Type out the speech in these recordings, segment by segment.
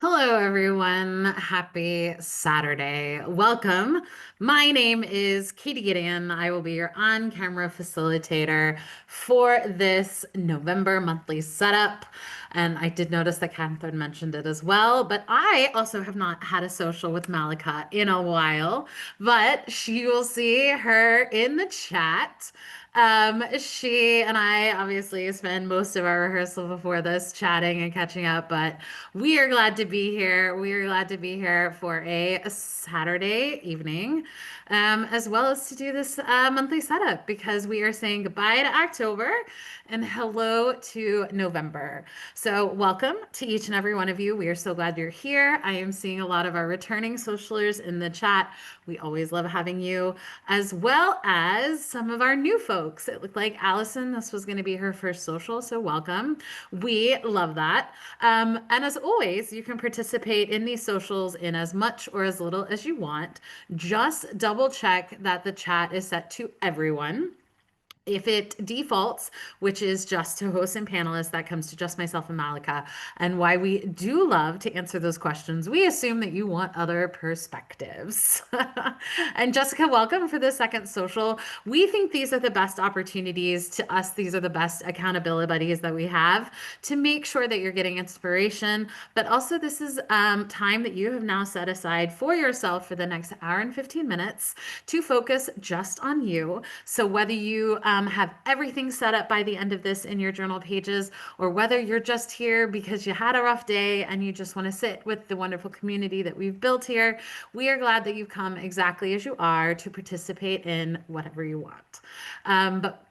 Hello, everyone. Happy Saturday. Welcome. My name is Katie Gideon. I will be your on camera facilitator for this November monthly setup. And I did notice that Catherine mentioned it as well, but I also have not had a social with Malika in a while, but she will see her in the chat. She and I obviously spend most of our rehearsal before this chatting and catching up, but we are glad to be here. We are glad to be here for a Saturday evening, as well as to do this monthly setup because we are saying goodbye to October and hello to November. So, welcome to each and every one of you. We are so glad you're here. I am seeing a lot of our returning socialers in the chat. We always love having you, as well as some of our new folks. It looked like Allison, this was going to be her first social, so welcome. We love that. And as always, you can participate in these socials in as much or as little as you want. Just double check that the chat is set to everyone. If it defaults, which is just to hosts and panelists, that comes to just myself and Malika. And why we do love to answer those questions, we assume that you want other perspectives. And Jessica, welcome for the second social. We think these are the best opportunities to us. These are the best accountability buddies that we have to make sure that you're getting inspiration. But also, this is time that you have now set aside for yourself for the next hour and 15 minutes to focus just on you. So whether you have everything set up by the end of this in your journal pages, or whether you're just here because you had a rough day and you just want to sit with the wonderful community that we've built here, we are glad that you've come exactly as you are to participate in whatever you want. But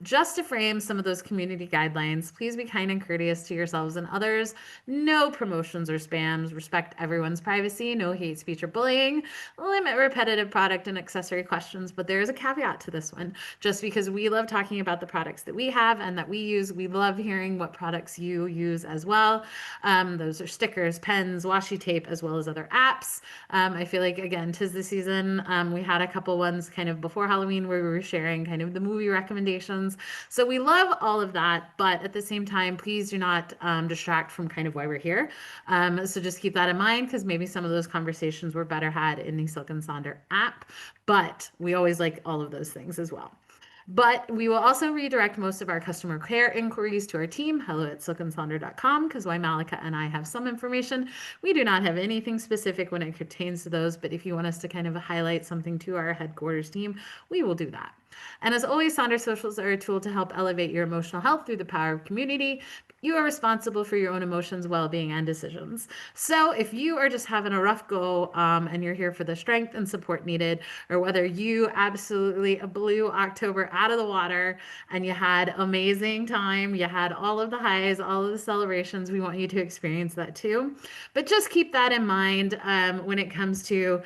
just to frame some of those community guidelines, please be kind and courteous to yourselves and others. No promotions or spams. Respect everyone's privacy. No hate speech or bullying. Limit repetitive product and accessory questions. But there is a caveat to this one. Just because we love talking about the products that we have and that we use, we love hearing what products you use as well. Those are stickers, pens, washi tape, as well as other apps. I feel like, again, 'tis the season. We had a couple ones kind of before Halloween where we were sharing kind of the movie recommendations. So we love all of that, but at the same time, please do not distract from kind of why we're here. So just keep that in mind because maybe some of those conversations were better had in the Silk and Sonder app, but we always like all of those things as well. But we will also redirect most of our customer care inquiries to our team, hello@silkandsonder.com, because while Malika and I have some information, we do not have anything specific when it pertains to those. But if you want us to kind of highlight something to our headquarters team, we will do that. And as always, Sonder Socials are a tool to help elevate your emotional health through the power of community. You are responsible for your own emotions, well-being, and decisions. So if you are just having a rough go and you're here for the strength and support needed, or whether you absolutely blew October out of the water and you had amazing time, you had all of the highs, all of the celebrations, we want you to experience that too. But just keep that in mind when it comes to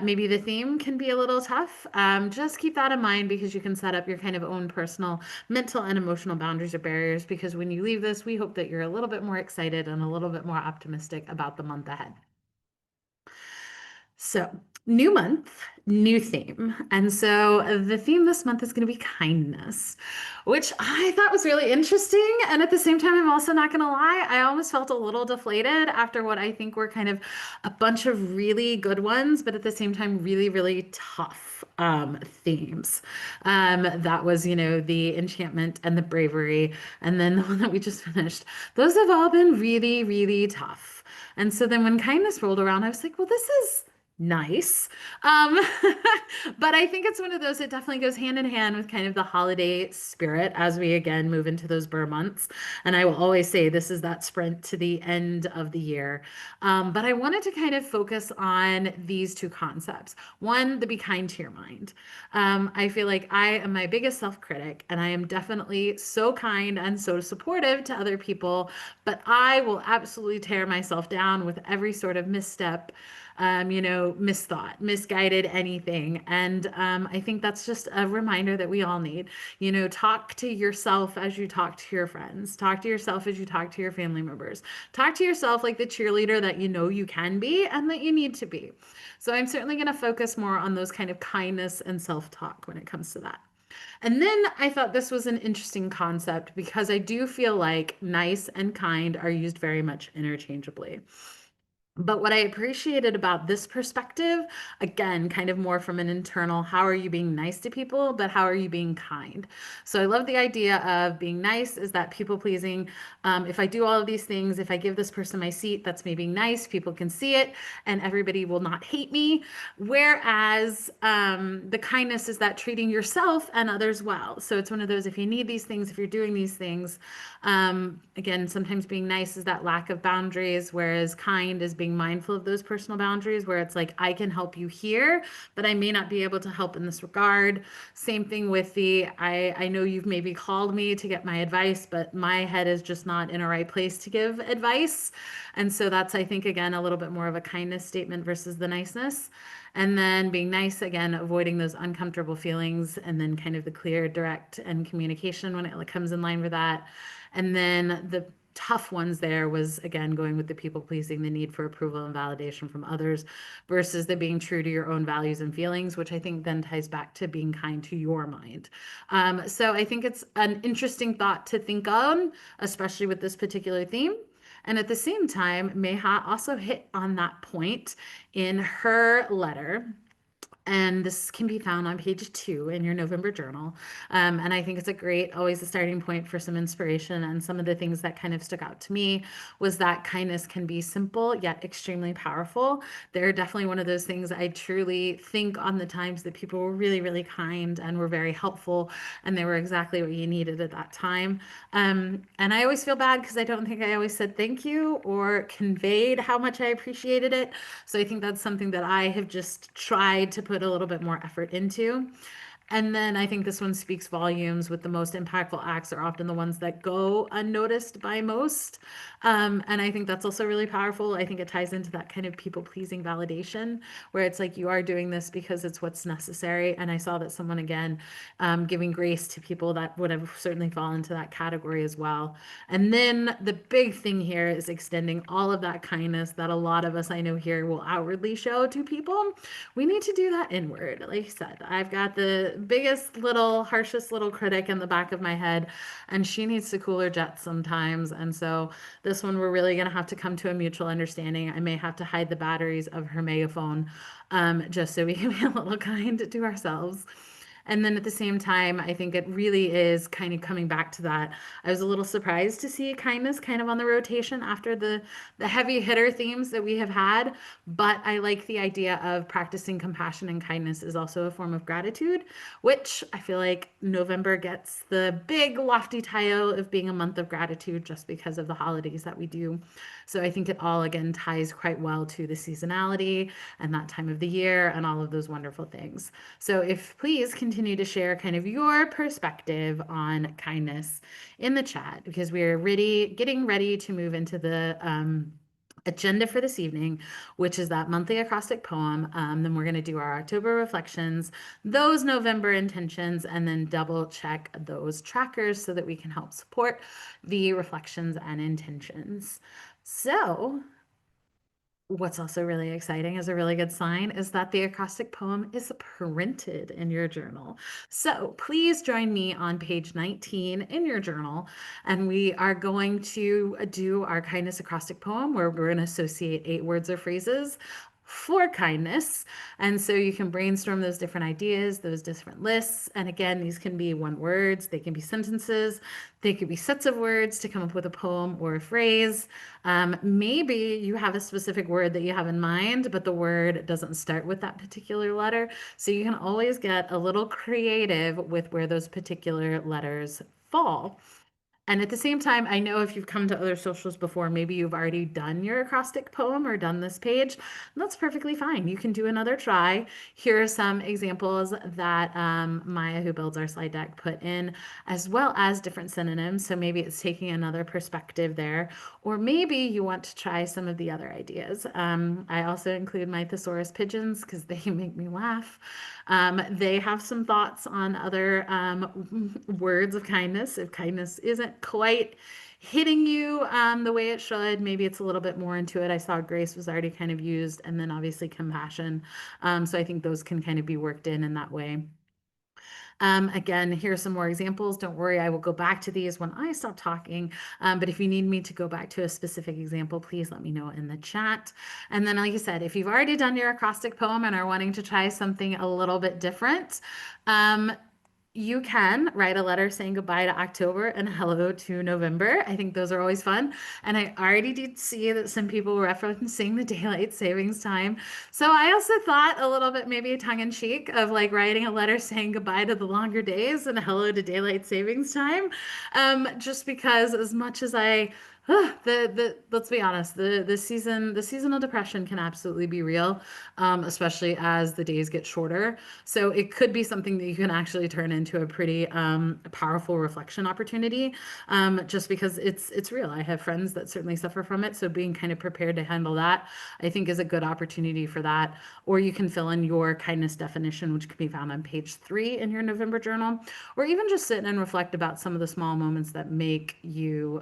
maybe the theme can be a little tough. Just keep that in mind because you can set up your kind of own personal mental and emotional boundaries or barriers because when you leave this, we hope that you're a little bit more excited and a little bit more optimistic about the month ahead. So, new month, new theme. And so the theme this month is going to be kindness, which I thought was really interesting. And at the same time, I'm also not going to lie, I almost felt a little deflated after what I think were kind of a bunch of really good ones, but at the same time, really, really tough themes. That was, the enchantment and the bravery. And then the one that we just finished. Those have all been really, really tough. And so then when kindness rolled around, I was like, well, this is nice. Um, but I think it's one of those that definitely goes hand in hand with kind of the holiday spirit as we again move into those Burr months. And I will always say this is that sprint to the end of the year. But I wanted to kind of focus on these two concepts. One, the be kind to your mind. I feel like I am my biggest self-critic, and I am definitely so kind and so supportive to other people, but I will absolutely tear myself down with every sort of misstep, misthought, misguided anything. And I think that's just a reminder that we all need. Talk to yourself as you talk to your friends. Talk to yourself as you talk to your family members. Talk to yourself like the cheerleader that you know you can be and that you need to be. So I'm certainly going to focus more on those kind of kindness and self-talk when it comes to that. And then I thought this was an interesting concept because I do feel like nice and kind are used very much interchangeably. But what I appreciated about this perspective, again, kind of more from an internal, how are you being nice to people, but how are you being kind? So I love the idea of being nice is that people pleasing. If I do all of these things, if I give this person my seat, that's me being nice. People can see it and everybody will not hate me. Whereas the kindness is that treating yourself and others well. So it's one of those, if you need these things, if you're doing these things, again, sometimes being nice is that lack of boundaries, whereas kind is being mindful of those personal boundaries, where it's like, I can help you here, but I may not be able to help in this regard. Same thing with the, I know you've maybe called me to get my advice, but my head is just not in a right place to give advice. And so that's, I think, again, a little bit more of a kindness statement versus the niceness. And then being nice, again, avoiding those uncomfortable feelings, and then kind of the clear, direct, and communication when it comes in line with that. And then the tough ones there was again going with the people pleasing, the need for approval and validation from others versus the being true to your own values and feelings, which I think then ties back to being kind to your mind. So I think it's an interesting thought to think on, especially with this particular theme. And at the same time, Meha also hit on that point in her letter, and this can be found on page 2 in your November journal. And I think it's a great, always a starting point for some inspiration. And some of the things that kind of stuck out to me was that kindness can be simple yet extremely powerful. They're definitely one of those things I truly think on the times that people were really, really kind and were very helpful, and they were exactly what you needed at that time. And I always feel bad because I don't think I always said thank you or conveyed how much I appreciated it. So I think that's something that I have just tried to put a little bit more effort into. And then I think this one speaks volumes with the most impactful acts are often the ones that go unnoticed by most. And I think that's also really powerful. I think it ties into that kind of people pleasing validation where it's like you are doing this because it's what's necessary. And I saw that someone again giving grace to people that would have certainly fallen into that category as well. And then the big thing here is extending all of that kindness that a lot of us I know here will outwardly show to people. We need to do that inward. Like I said, I've got the biggest little, harshest little critic in the back of my head, and she needs to cool her jets sometimes. And so this one, we're really going to have to come to a mutual understanding. I may have to hide the batteries of her megaphone just so we can be a little kind to ourselves. And then at the same time, I think it really is kind of coming back to that. I was a little surprised to see kindness kind of on the rotation after the heavy hitter themes that we have had, but I like the idea of practicing compassion and kindness is also a form of gratitude, which I feel like November gets the big lofty title of being a month of gratitude just because of the holidays that we do. So I think it all again ties quite well to the seasonality and that time of the year and all of those wonderful things. So if please continue to share kind of your perspective on kindness in the chat because we're getting ready to move into the agenda for this evening, which is that monthly acrostic poem. Then we're going to do our October reflections, those November intentions, and then double check those trackers so that we can help support the reflections and intentions. So what's also really exciting is a really good sign is that the acrostic poem is printed in your journal. So please join me on page 19 in your journal, and we are going to do our kindness acrostic poem where we're going to associate 8 words or phrases for kindness. And so you can brainstorm those different ideas, those different lists. And again, these can be one words, they can be sentences, they could be sets of words to come up with a poem or a phrase. Maybe you have a specific word that you have in mind, but the word doesn't start with that particular letter. So you can always get a little creative with where those particular letters fall. And at the same time, I know if you've come to other socials before, maybe you've already done your acrostic poem or done this page. And that's perfectly fine. You can do another try. Here are some examples that Maya, who builds our slide deck, put in, as well as different synonyms. So maybe it's taking another perspective there. Or maybe you want to try some of the other ideas. I also include my thesaurus pigeons because they make me laugh. They have some thoughts on other words of kindness. If kindness isn't quite hitting you the way it should, maybe it's a little bit more into it. I saw grace was already kind of used, and then obviously compassion. So I think those can kind of be worked in that way. Again, here's some more examples. Don't worry, I will go back to these when I stop talking. But if you need me to go back to a specific example, please let me know in the chat. And then, like you said, if you've already done your acrostic poem and are wanting to try something a little bit different, um, you can write a letter saying goodbye to October and hello to November. I think those are always fun. And I already did see that some people were referencing the daylight savings time. So I also thought a little bit maybe tongue in cheek of like writing a letter saying goodbye to the longer days and hello to daylight savings time. Just because as much as I the let's be honest, the seasonal depression can absolutely be real, especially as the days get shorter. So it could be something that you can actually turn into a pretty powerful reflection opportunity, just because it's real. I have friends that certainly suffer from it, so being kind of prepared to handle that, I think, is a good opportunity for that. Or you can fill in your kindness definition, which can be found on page 3 in your November journal, or even just sit and reflect about some of the small moments that make you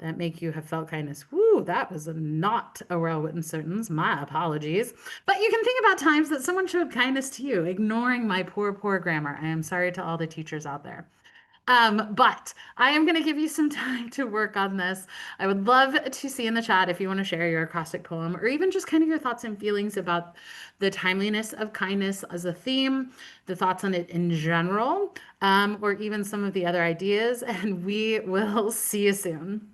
have felt kindness. Woo, that was not a well-written sentence. My apologies. But you can think about times that someone showed kindness to you, ignoring my poor, poor grammar. I am sorry to all the teachers out there. But I am going to give you some time to work on this. I would love to see in the chat if you want to share your acrostic poem or even just kind of your thoughts and feelings about the timeliness of kindness as a theme, the thoughts on it in general, or even some of the other ideas. And we will see you soon.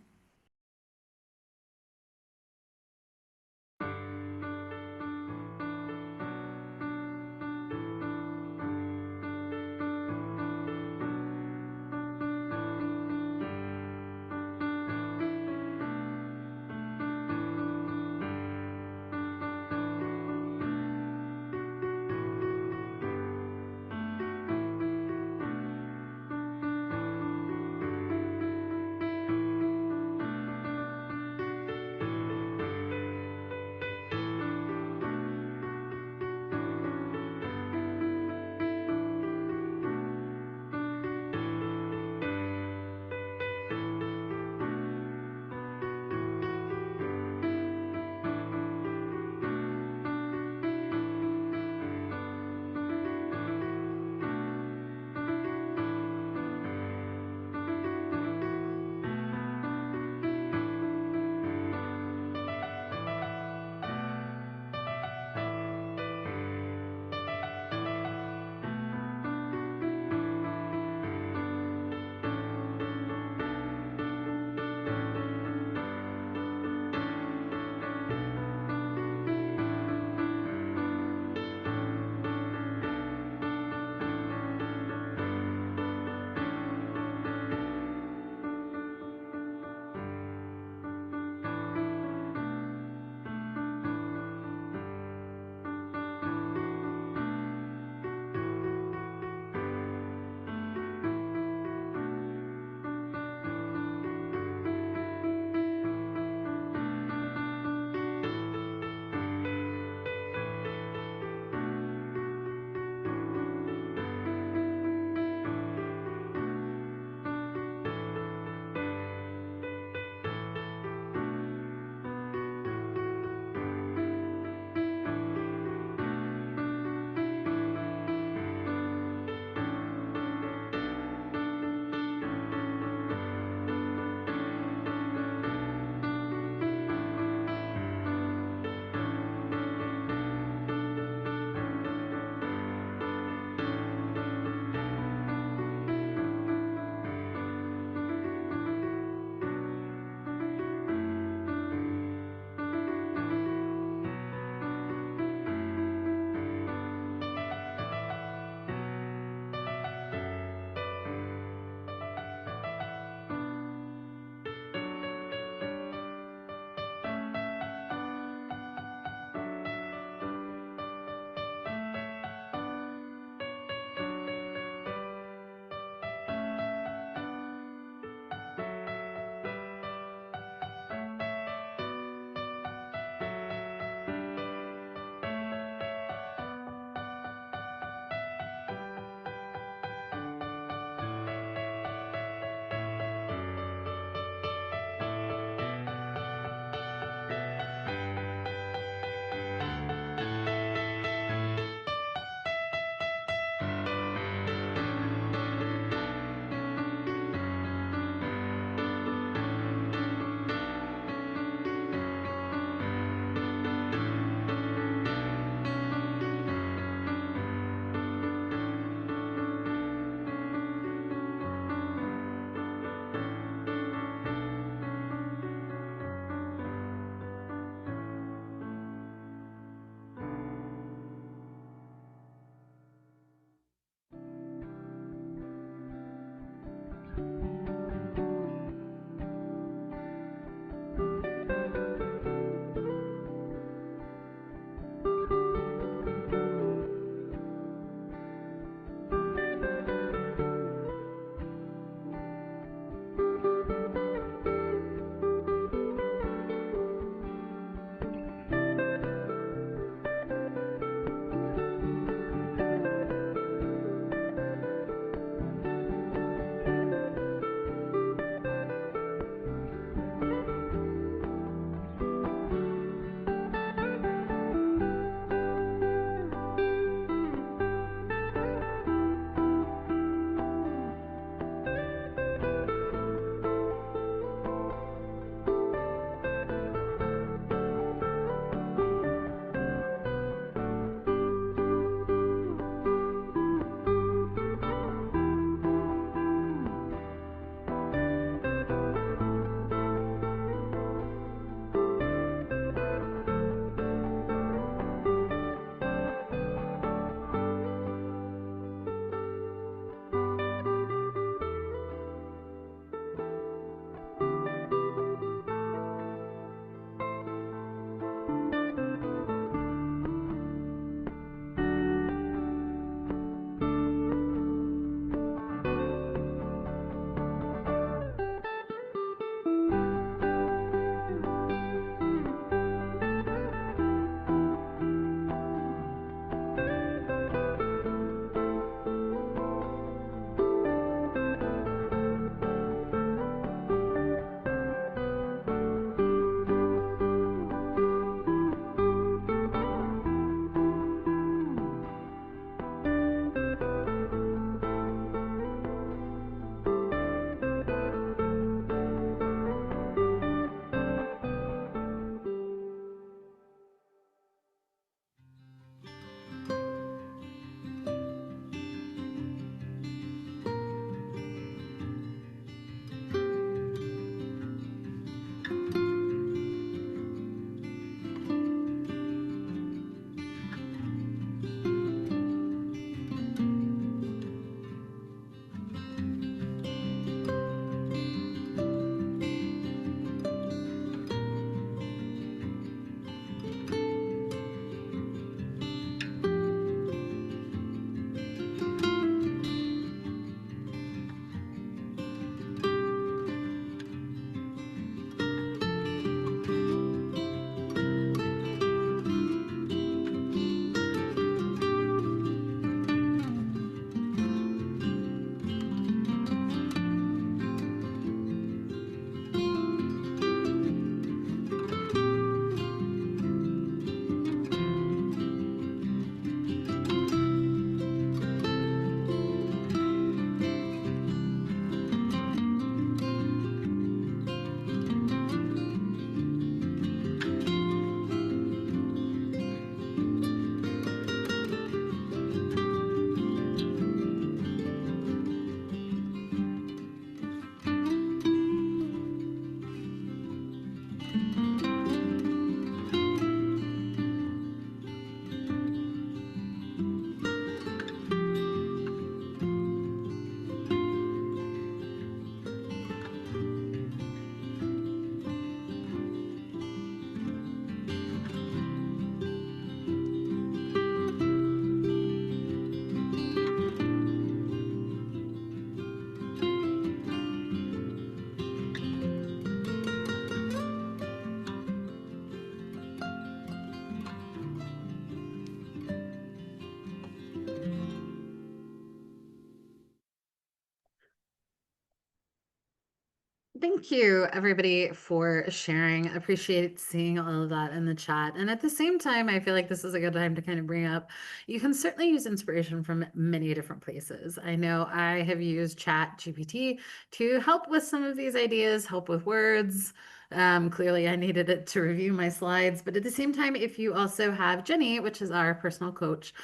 Thank you, everybody, for sharing. Appreciate seeing all of that in the chat. And at the same time, I feel like this is a good time to kind of bring up you can certainly use inspiration from many different places. I know I have used Chat GPT to help with some of these ideas, help with words. Clearly, I needed it to review my slides. But at the same time, if you also have Jenny, which is our personal coach,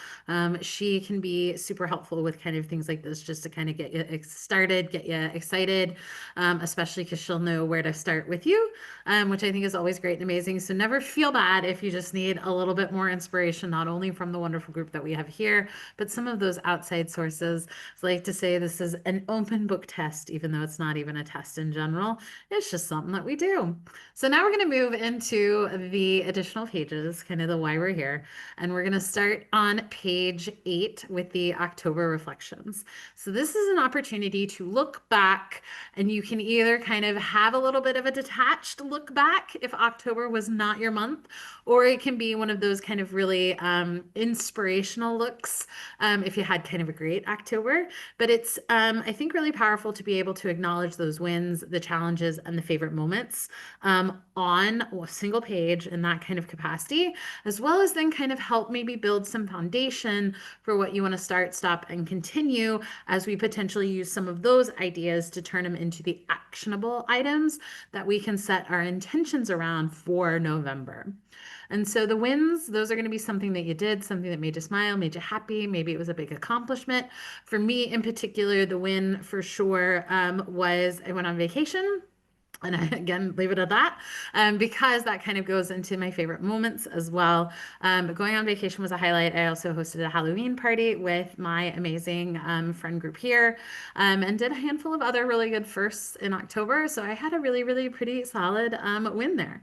she can be super helpful with kind of things like this just to kind of get you started, get you excited, especially because she'll know where to start with you, which I think is always great and amazing. So never feel bad if you just need a little bit more inspiration, not only from the wonderful group that we have here, but some of those outside sources. I like to say this is an open book test, even though it's not even a test in general. It's just something that we do. So now we're going to move into the additional pages, kind of the why we're here. And we're going to start on page 8 with the October reflections. So this is an opportunity to look back, and you can either kind of have a little bit of a detached look back if October was not your month, or it can be one of those kind of really inspirational looks if you had kind of a great October. But it's, I think, really powerful to be able to acknowledge those wins, the challenges, and the favorite moments on a single page in that kind of capacity, as well as then kind of help maybe build some foundation for what you want to start, stop, and continue as we potentially use some of those ideas to turn them into the actionable items that we can set our intentions around for November. And so the wins, those are going to be something that you did, something that made you smile, made you happy. Maybe it was a big accomplishment. For me in particular, the win for sure was I went on vacation. And I, again, leave it at that because that kind of goes into my favorite moments as well. But going on vacation was a highlight. I also hosted a Halloween party with my amazing friend group here and did a handful of other really good firsts in October. So I had a really, really pretty solid win there.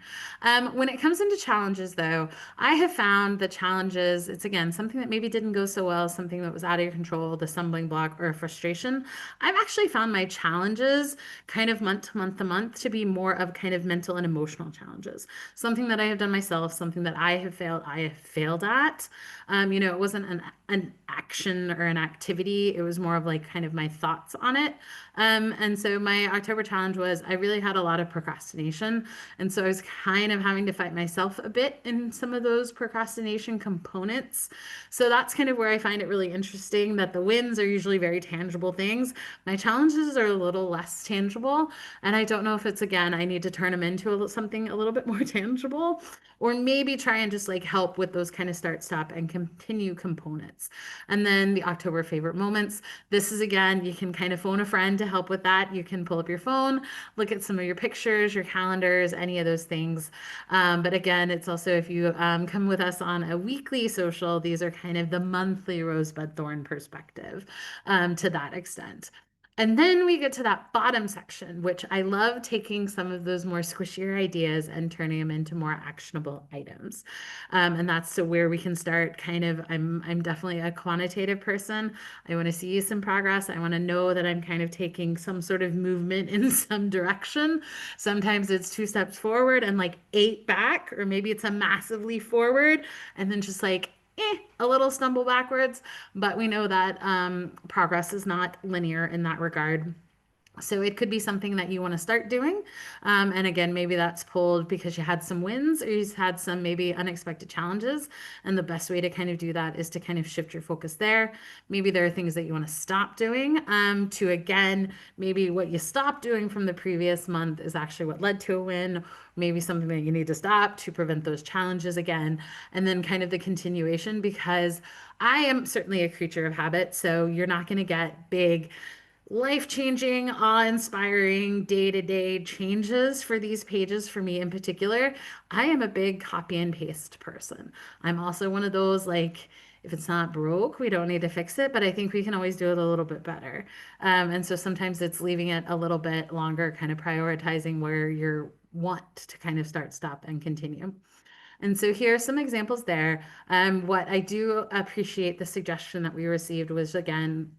When it comes into challenges, though, I have found the challenges, it's again something that maybe didn't go so well, something that was out of your control, the stumbling block or a frustration. I've actually found my challenges kind of month to month to month to be more of kind of mental and emotional challenges. Something that I have done myself, something that I have failed at. It wasn't an action or an activity. It was more of like kind of my thoughts on it. And so my October challenge was I really had a lot of procrastination. And so I was kind of having to fight myself a bit in some of those procrastination components. So that's kind of where I find it really interesting that the wins are usually very tangible things. My challenges are a little less tangible. And I don't know if it's, again, I need to turn them into something a little bit more tangible, or maybe try and just like help with those kind of start, stop, and continue components. And then the October favorite moments. This is, again, you can kind of phone a friend to help with that. You can pull up your phone, look at some of your pictures, your calendars, any of those things. But again, it's also if you come with us on a weekly social, these are kind of the monthly rosebud thorn perspective to that extent. And then we get to that bottom section, which I love taking some of those more squishier ideas and turning them into more actionable items. And that's so where we can start kind of, I'm definitely a quantitative person. I want to see some progress. I want to know that I'm kind of taking some sort of movement in some direction. Sometimes it's 2 steps forward and like 8 back, or maybe it's a massively forward and then just like a little stumble backwards, but we know that progress is not linear in that regard. So it could be something that you want to start doing. And again, maybe that's pulled because you had some wins or you've had some maybe unexpected challenges. And the best way to kind of do that is to kind of shift your focus there. Maybe there are things that you want to stop doing to, again, maybe what you stopped doing from the previous month is actually what led to a win. Maybe something that you need to stop to prevent those challenges again. And then kind of the continuation, because I am certainly a creature of habit. So you're not going to get big life-changing, awe-inspiring, day-to-day changes for these pages for me in particular. I am a big copy and paste person. I'm also one of those like if it's not broke, we don't need to fix it, but I think we can always do it a little bit better. And so sometimes it's leaving it a little bit longer, kind of prioritizing where you want to kind of start, stop, and continue. And so here are some examples there. What I do appreciate the suggestion that we received was again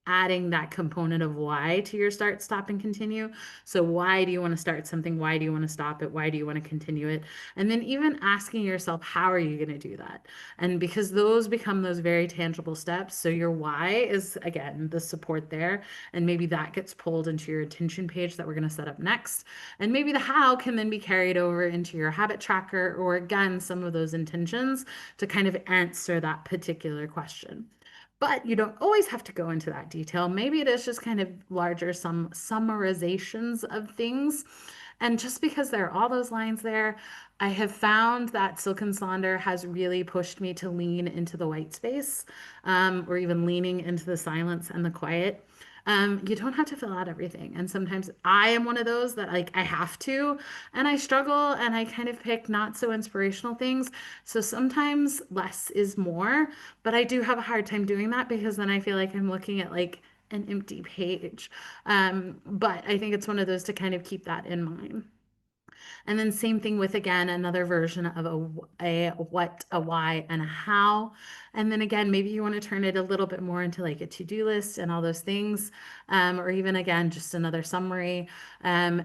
adding that component of why to your start, stop, and continue. So, why do you want to start something? Why do you want to stop it? Why do you want to continue it? And then even asking yourself, how are you going to do that? And because those become those very tangible steps. So, your why is again the support there. And maybe that gets pulled into your attention page that we're going to set up next. And maybe the how can then be carried over into your habit tracker, or again, some of those intentions to kind of answer that particular question. But you don't always have to go into that detail. Maybe it is just kind of larger, some summarizations of things. And just because there are all those lines there, I have found that Silk and Sonder has really pushed me to lean into the white space, or even leaning into the silence and the quiet. You don't have to fill out everything. And sometimes I am one of those that like I have to, and I struggle and I kind of pick not so inspirational things. So sometimes less is more, but I do have a hard time doing that because then I feel like I'm looking at like an empty page. But I think it's one of those to kind of keep that in mind. And then same thing with again another version of a what, a why, and a how. And then again, maybe you want to turn it a little bit more into like a to-do list and all those things. Or even again, just another summary.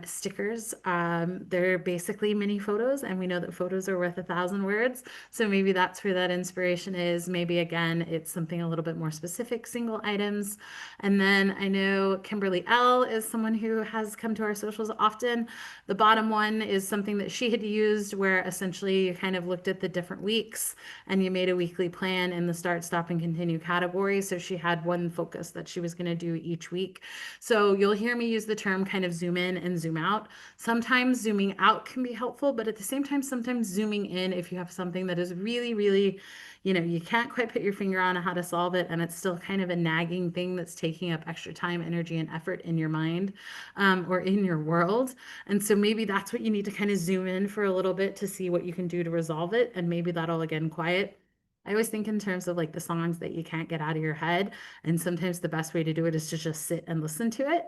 Stickers, they're basically mini photos, and we know that photos are worth 1,000 words. So maybe that's where that inspiration is. Maybe again, it's something a little bit more specific, single items. And then I know Kimberly L is someone who has come to our socials often. The bottom one is something that she had used where essentially you kind of looked at the different weeks and you made a weekly plan in the start, stop, and continue category. So she had one focus that she was going to do each week. So you'll hear me use the term kind of zoom in and zoom out. Sometimes zooming out can be helpful, but at the same time, sometimes zooming in if you have something that is really, really, you can't quite put your finger on how to solve it, and it's still kind of a nagging thing that's taking up extra time, energy, and effort in your mind, or in your world. And so maybe that's what you need to kind of zoom in for a little bit to see what you can do to resolve it. And maybe that'll again quiet. I always think in terms of like the songs that you can't get out of your head. And sometimes the best way to do it is to just sit and listen to it.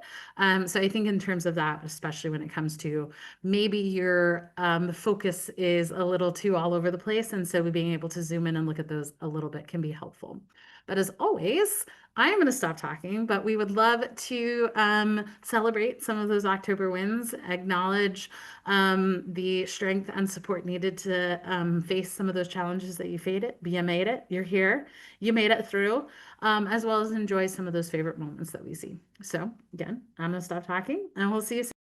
So I think in terms of that, especially when it comes to maybe your focus is a little too all over the place. And so being able to zoom in and look at those a little bit can be helpful. But as always, I am going to stop talking, but we would love to celebrate some of those October wins, acknowledge the strength and support needed to face some of those challenges that you made it, you're here, you made it through, as well as enjoy some of those favorite moments that we see. So again, I'm going to stop talking and we'll see you soon.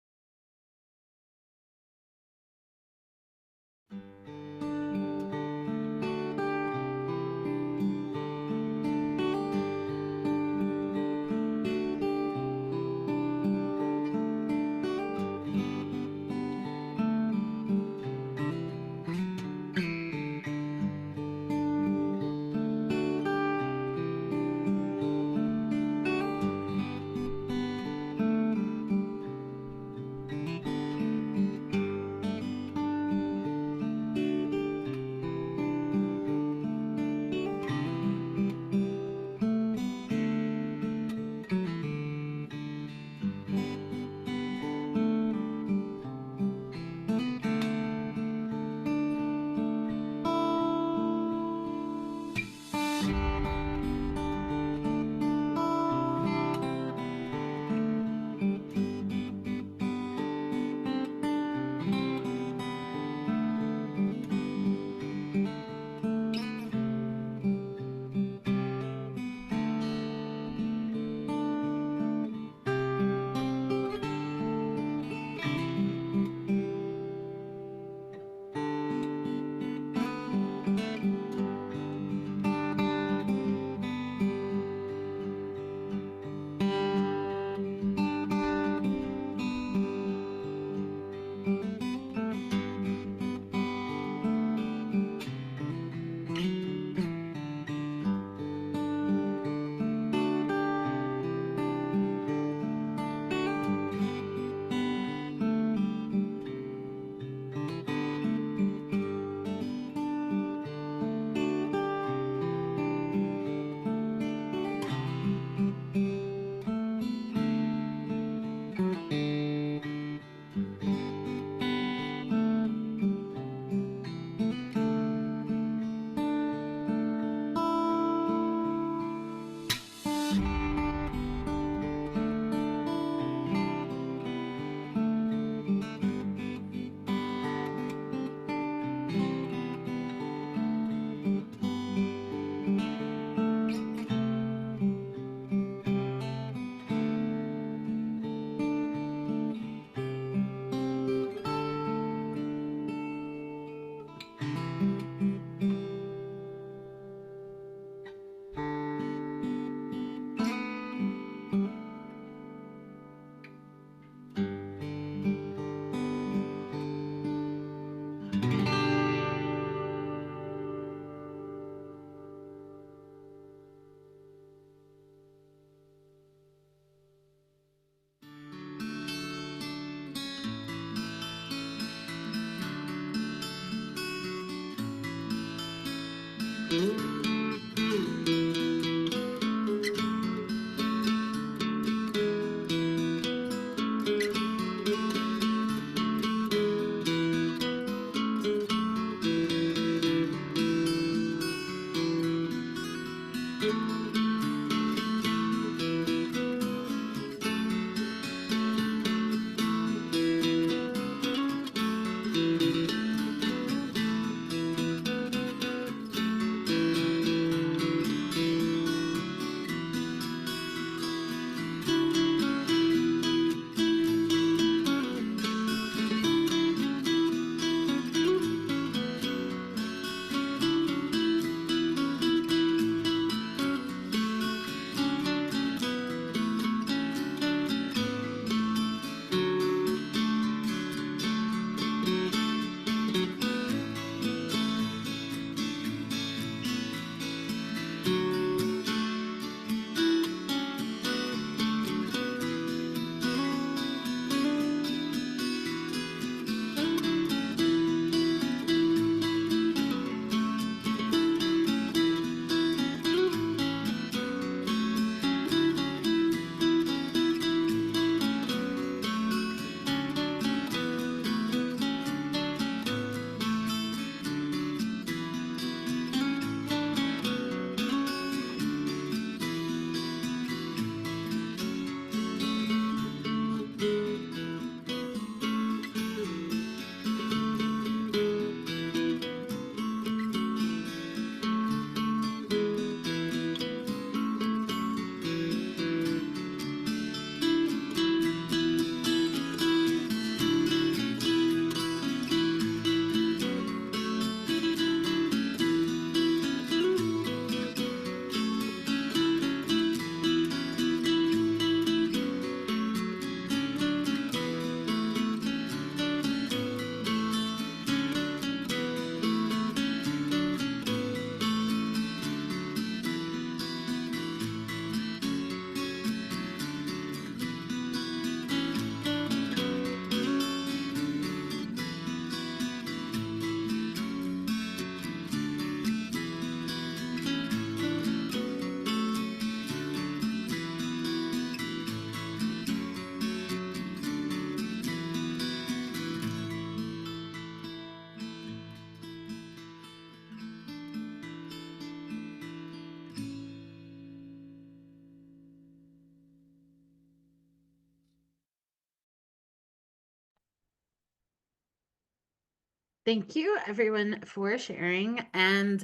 Thank you, everyone, for sharing. And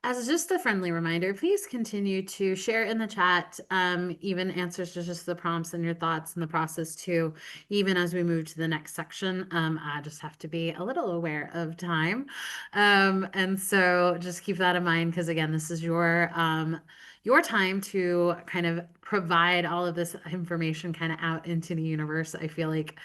as just a friendly reminder, please continue to share in the chat, even answers to just the prompts and your thoughts in the process too, even as we move to the next section. I just have to be a little aware of time. And so just keep that in mind, because again, this is your time to kind of provide all of this information kind of out into the universe. I feel like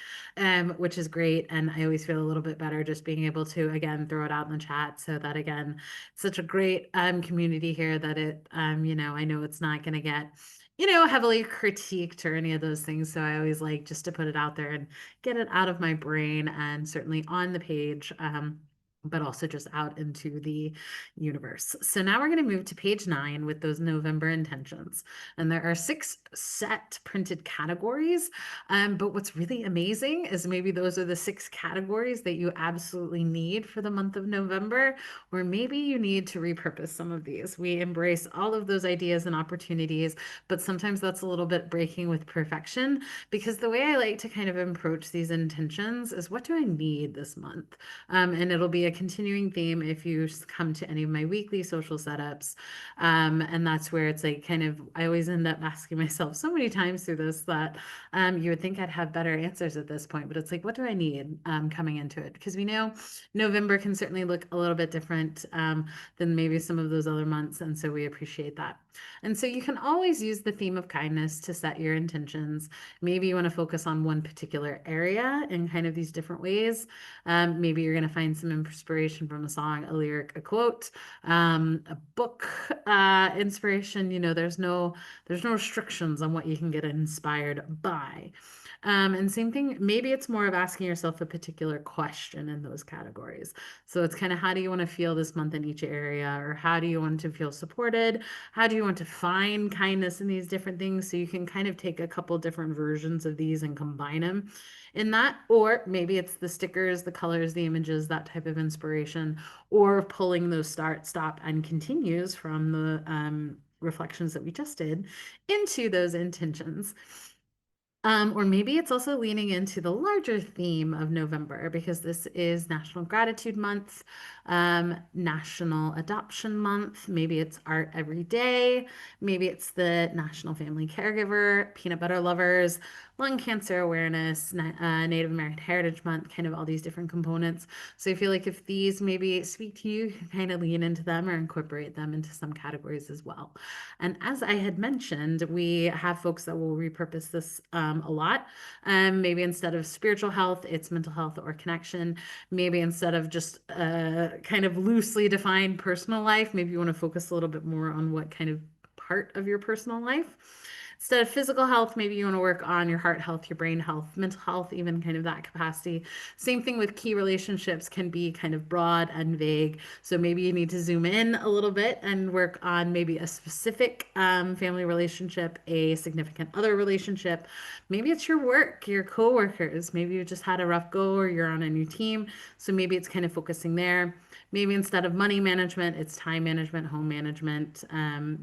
which is great. And I always feel a little bit better just being able to, again, throw it out in the chat so that, again, such a great community here that I know it's not going to get, heavily critiqued or any of those things. So I always like just to put it out there and get it out of my brain and certainly on the page. But also just out into the universe. So now we're going to move to page 9 with those November intentions. And there are 6 set printed categories, but what's really amazing is maybe those are the 6 categories that you absolutely need for the month of November, or maybe you need to repurpose some of these. We embrace all of those ideas and opportunities, but sometimes that's a little bit breaking with perfection because the way I like to kind of approach these intentions is what do I need this month? And it'll be a continuing theme if you come to any of my weekly social setups. And that's where it's like kind of, I always end up asking myself so many times through this that you would think I'd have better answers at this point, but it's like, what do I need coming into it? Because we know November can certainly look a little bit different than maybe some of those other months. And so we appreciate that. And so you can always use the theme of kindness to set your intentions. Maybe you want to focus on one particular area in kind of these different ways. Maybe you're going to find some inspiration from a song, a lyric, a quote, a book inspiration. There's no restrictions on what you can get inspired by. And same thing, maybe it's more of asking yourself a particular question in those categories. So it's kind of how do you want to feel this month in each area, or how do you want to feel supported? How do you want to find kindness in these different things? So you can kind of take a couple different versions of these and combine them in that. Or maybe it's the stickers, the colors, the images, that type of inspiration, or pulling those start, stop, and continues from the reflections that we just did into those intentions. Or maybe it's also leaning into the larger theme of November because this is National Gratitude Month, National Adoption Month. Maybe it's Art Every Day. Maybe it's the National Family Caregiver, Peanut Butter Lovers, Lung Cancer Awareness, Native American Heritage Month, kind of all these different components. So I feel like if these maybe speak to you, you can kind of lean into them or incorporate them into some categories as well. And as I had mentioned, we have folks that will repurpose this a lot. Maybe instead of spiritual health, it's mental health or connection. Maybe instead of just kind of loosely defined personal life, maybe you want to focus a little bit more on what kind of part of your personal life. Instead of physical health, maybe you want to work on your heart health, your brain health, mental health, even kind of that capacity. Same thing with key relationships can be kind of broad and vague. So maybe you need to zoom in a little bit and work on maybe a specific family relationship, a significant other relationship. Maybe it's your work, your coworkers. Maybe you just had a rough go or you're on a new team. So maybe it's kind of focusing there. Maybe instead of money management, it's time management, home management.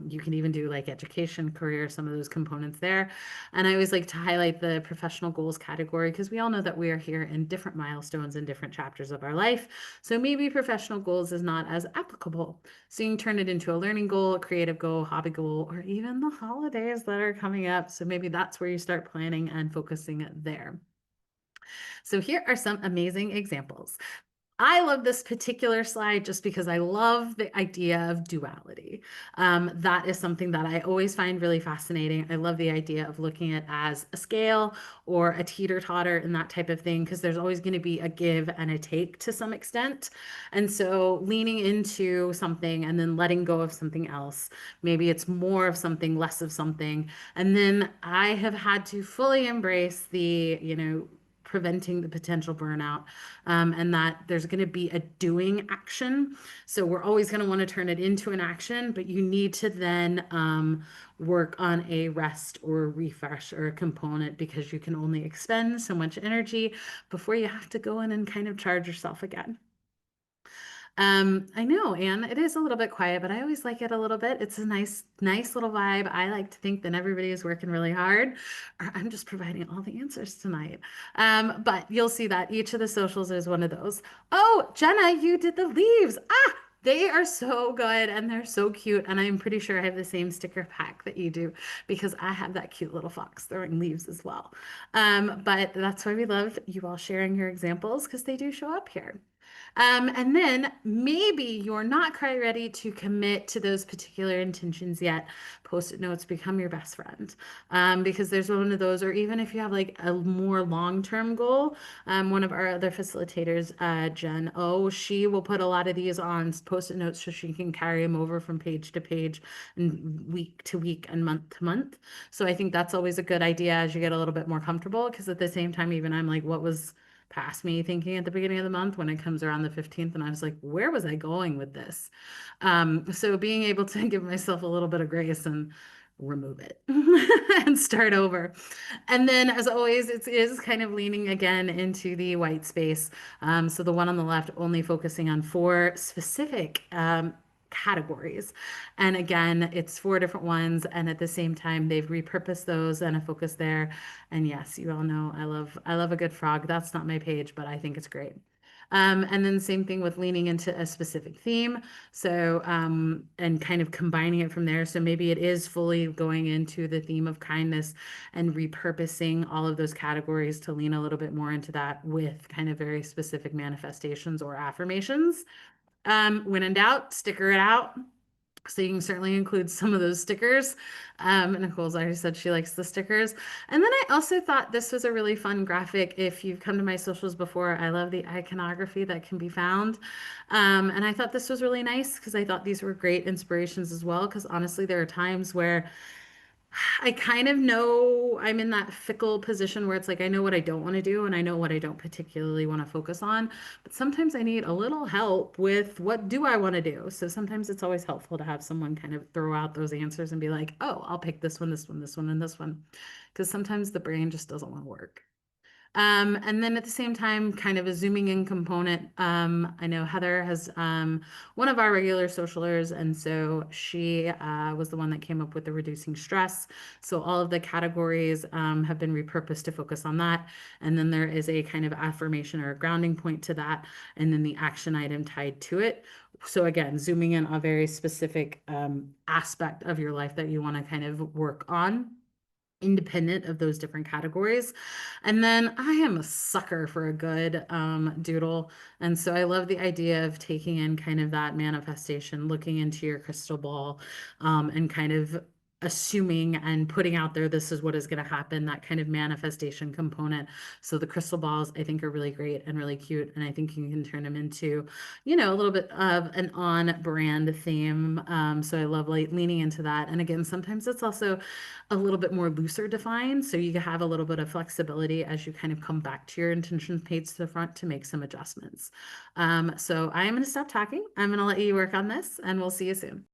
You can even do like education, career, some of those components there. And I always like to highlight the professional goals category because we all know that we are here in different milestones and different chapters of our life. So maybe professional goals is not as applicable. So you can turn it into a learning goal, a creative goal, hobby goal, or even the holidays that are coming up. So maybe that's where you start planning and focusing there. So here are some amazing examples. I love this particular slide just because I love the idea of duality. That is something that I always find really fascinating. I love the idea of looking at as a scale or a teeter-totter and that type of thing, because there's always going to be a give and a take to some extent. And so leaning into something and then letting go of something else. Maybe it's more of something, less of something. And then I have had to fully embrace the, preventing the potential burnout, and that there's going to be a doing action. So we're always going to want to turn it into an action, but you need to then work on a rest or a refresh or a component because you can only expend so much energy before you have to go in and kind of charge yourself again. I know, Anne, it is a little bit quiet, but I always like it a little bit. It's a nice little vibe. I like to think that everybody is working really hard, or I'm just providing all the answers tonight. But you'll see that each of the socials is one of those. Oh, Jenna, you did the leaves. Ah, they are so good and they're so cute. And I'm pretty sure I have the same sticker pack that you do because I have that cute little fox throwing leaves as well. But that's why we love you all sharing your examples because they do show up here. And then maybe you're not quite ready to commit to those particular intentions yet. Post-it notes become your best friend, because there's one of those, or even if you have like a more long-term goal, one of our other facilitators, Jen O, she will put a lot of these on post-it notes so she can carry them over from page to page and week to week and month to month. So I think that's always a good idea as you get a little bit more comfortable, because at the same time, even I'm like, what was past me thinking at the beginning of the month when it comes around the 15th and I was like, where was I going with this? So being able to give myself a little bit of grace and remove it and start over. And then as always, it is kind of leaning again into the white space. So the one on the left only focusing on four specific categories. And again, it's four different ones. And at the same time, they've repurposed those and a focus there. And yes, you all know I love a good frog. That's not my page, but I think it's great. And then same thing with leaning into a specific theme. So, and kind of combining it from there. So maybe it is fully going into the theme of kindness and repurposing all of those categories to lean a little bit more into that with kind of very specific manifestations or affirmations. When in doubt, sticker it out. So you can certainly include some of those stickers. Nicole's already said she likes the stickers. And then I also thought this was a really fun graphic. If you've come to my socials before, I love the iconography that can be found. And I thought this was really nice because I thought these were great inspirations as well. Because honestly, there are times where I kind of know I'm in that fickle position where it's like I know what I don't want to do and I know what I don't particularly want to focus on, but sometimes I need a little help with what do I want to do. So sometimes it's always helpful to have someone kind of throw out those answers and be like, "Oh, I'll pick this one, this one, this one, and this one." Because sometimes the brain just doesn't want to work. And then at the same time, kind of a zooming in component. I know Heather has one of our regular socialers, and so she was the one that came up with the reducing stress. So all of the categories have been repurposed to focus on that. And then there is a kind of affirmation or a grounding point to that, and then the action item tied to it. So again, zooming in on a very specific aspect of your life that you want to kind of work on independent of those different categories. And then I am a sucker for a good doodle. And so I love the idea of taking in kind of that manifestation, looking into your crystal ball, and kind of assuming and putting out there this is what is going to happen, that kind of manifestation component. So the crystal balls I think are really great and really cute. And I think you can turn them into, a little bit of an on brand theme. So I love like leaning into that. And again, sometimes it's also a little bit more looser defined. So you can have a little bit of flexibility as you kind of come back to your intention page to the front to make some adjustments. So I am going to stop talking. I'm going to let you work on this and we'll see you soon.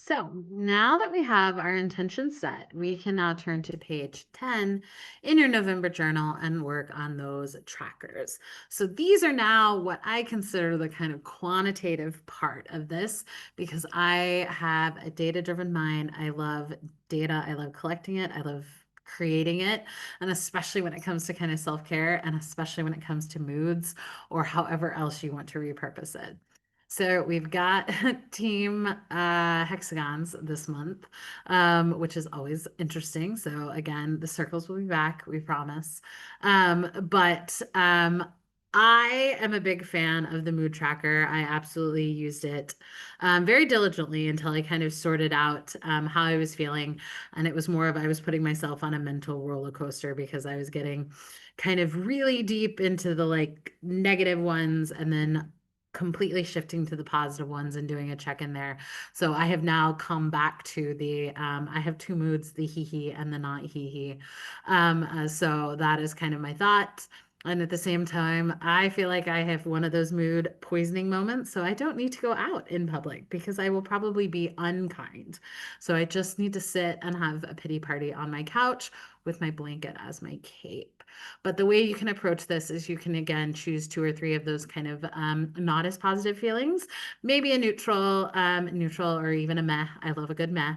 So now that we have our intention set, we can now turn to page 10 in your November journal and work on those trackers. So these are now what I consider the kind of quantitative part of this because I have a data-driven mind. I love data. I love collecting it. I love creating it. And especially when it comes to kind of self-care and especially when it comes to moods or however else you want to repurpose it. So we've got team hexagons this month, which is always interesting. So again, the circles will be back, we promise. But I am a big fan of the mood tracker. I absolutely used it very diligently until I kind of sorted out how I was feeling. And it was more of I was putting myself on a mental roller coaster because I was getting kind of really deep into the like negative ones and then completely shifting to the positive ones and doing a check in there. So I have now come back to the I have two moods, the hee hee and the not hee hee. So that is kind of my thought. And at the same time, I feel like I have one of those mood poisoning moments. So I don't need to go out in public because I will probably be unkind. So I just need to sit and have a pity party on my couch with my blanket as my cape. But the way you can approach this is you can again choose two or three of those kind of not as positive feelings, maybe a neutral or even a meh. I love a good meh.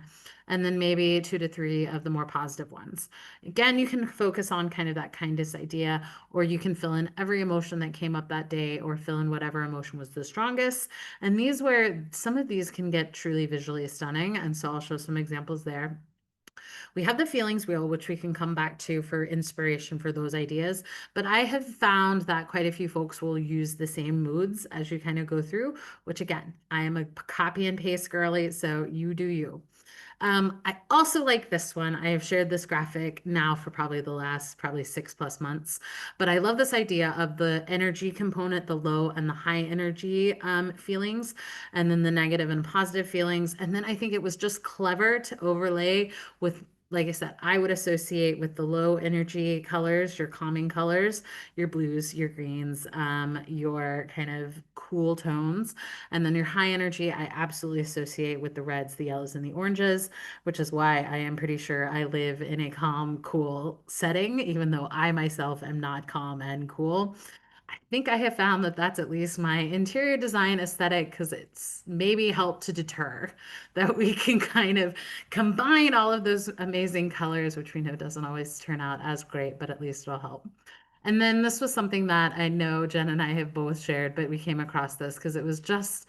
And then maybe two to three of the more positive ones. Again, you can focus on kind of that kindness idea, or you can fill in every emotion that came up that day, or fill in whatever emotion was the strongest. And these where some of these can get truly visually stunning. And so I'll show some examples there. We have the feelings wheel, which we can come back to for inspiration for those ideas. But I have found that quite a few folks will use the same moods as you kind of go through, which again, I am a copy and paste girly, so you do you. I also like this one. I have shared this graphic now for probably the last probably 6+ months, but I love this idea of the energy component, the low and the high energy feelings, and then the negative and positive feelings. And then I think it was just clever to overlay with, like I said, I would associate with the low energy colors, your calming colors, your blues, your greens, your kind of cool tones. And then your high energy, I absolutely associate with the reds, the yellows, and the oranges, which is why I am pretty sure I live in a calm, cool setting, even though I myself am not calm and cool. I think I have found that that's at least my interior design aesthetic because it's maybe helped to deter that we can kind of combine all of those amazing colors, which we know doesn't always turn out as great, but at least will help. And then this was something that I know Jen and I have both shared, but we came across this because it was just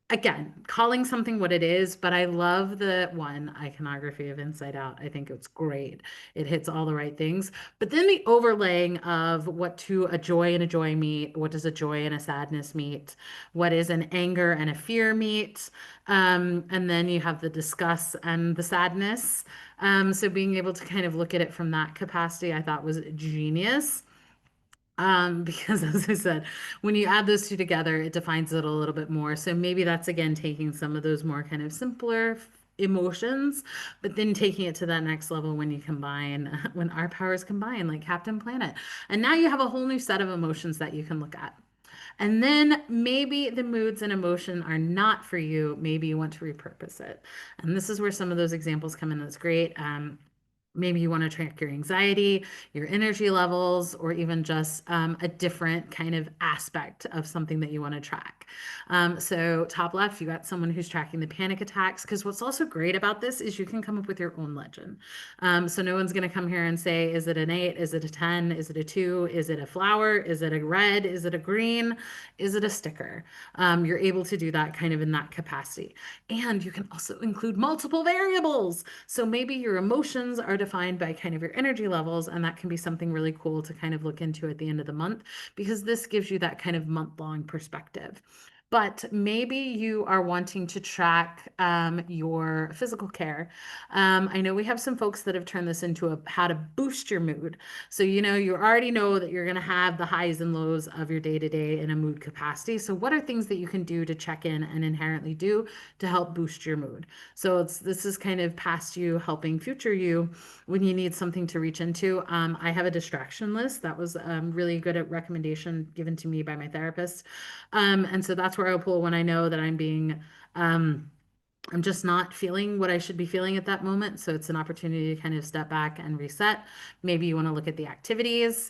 again, calling something what it is, but I love the one iconography of Inside Out. I think it's great. It hits all the right things. But then the overlaying of what to a joy and a joy meet, what does a joy and a sadness meet, what is an anger and a fear meet, and then you have the disgust and the sadness. So being able to kind of look at it from that capacity, I thought was genius. Because as I said, when you add those two together, it defines it a little bit more. So maybe that's again taking some of those more kind of simpler emotions, but then taking it to that next level when you combine, when our powers combine, like Captain Planet. And now you have a whole new set of emotions that you can look at. And then maybe the moods and emotion are not for you. Maybe you want to repurpose it. And this is where some of those examples come in. That's great. Maybe you want to track your anxiety, your energy levels, or even just a different kind of aspect of something that you want to track. So, top left, you got someone who's tracking the panic attacks. Because what's also great about this is you can come up with your own legend. So, no one's going to come here and say, is it an 8? Is it a 10? Is it a 2? Is it a flower? Is it a red? Is it a green? Is it a sticker? You're able to do that kind of in that capacity. And you can also include multiple variables. So maybe your emotions are defined by kind of your energy levels, and that can be something really cool to kind of look into at the end of the month because this gives you that kind of month-long perspective. But maybe you are wanting to track your physical care. I know we have some folks that have turned this into a how to boost your mood. So, you already know that you're going to have the highs and lows of your day to day in a mood capacity. So, what are things that you can do to check in and inherently do to help boost your mood? So, this is kind of past you helping future you when you need something to reach into. I have a distraction list that was really good at recommendation given to me by my therapist. And so that's where I'll pull when I know that I'm being um, I'm just not feeling what I should be feeling at that moment. So it's an opportunity to kind of step back and reset. Maybe you want to look at the activities.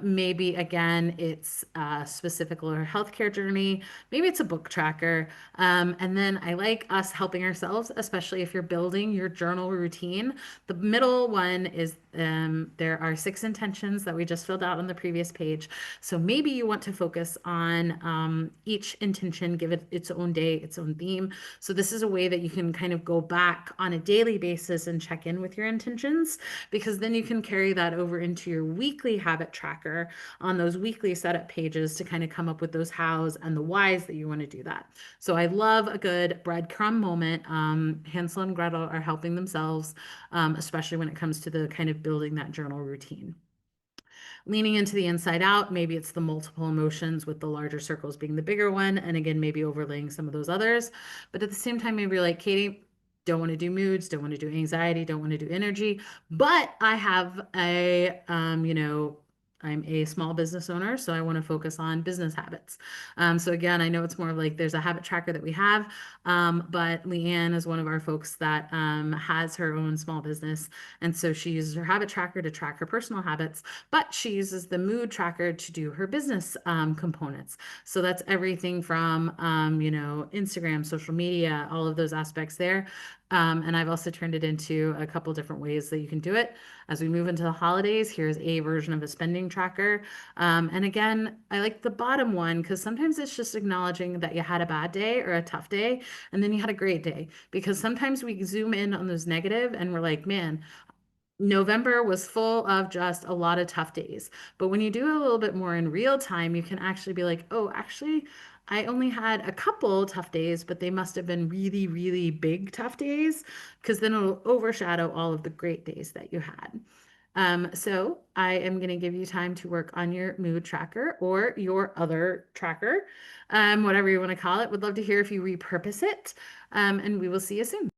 Maybe again, it's a specific or healthcare journey. Maybe it's a book tracker. And then I like us helping ourselves, especially if you're building your journal routine. The middle one is there are 6 intentions that we just filled out on the previous page. So maybe you want to focus on each intention, give it its own day, its own theme. So this is a way that you can kind of go back on a daily basis and check in with your intentions, because then you can carry that over into your weekly habit tracker on those weekly setup pages to kind of come up with those hows and the whys that you want to do that. So I love a good breadcrumb moment. Hansel and Gretel are helping themselves, especially when it comes to the kind of building that journal routine. Leaning into the inside out, maybe it's the multiple emotions with the larger circles being the bigger one. And again, maybe overlaying some of those others. But at the same time, maybe you're like, Katie, don't want to do moods, don't want to do anxiety, don't want to do energy. But I have I'm a small business owner, so I want to focus on business habits. So again, I know it's more of like there's a habit tracker that we have, but Leanne is one of our folks that has her own small business. And so she uses her habit tracker to track her personal habits, but she uses the mood tracker to do her business components. So that's everything from, Instagram, social media, all of those aspects there. And I've also turned it into a couple different ways that you can do it. As we move into the holidays, here's a version of a spending tracker. And again, I like the bottom one because sometimes it's just acknowledging that you had a bad day or a tough day, and then you had a great day. Because sometimes we zoom in on those negative and we're like, man, November was full of just a lot of tough days. But when you do a little bit more in real time, you can actually be like, oh, actually, I only had a couple tough days, but they must have been really, really big tough days, because then it'll overshadow all of the great days that you had. So I am going to give you time to work on your mood tracker or your other tracker, whatever you want to call it. Would love to hear if you repurpose it, and we will see you soon.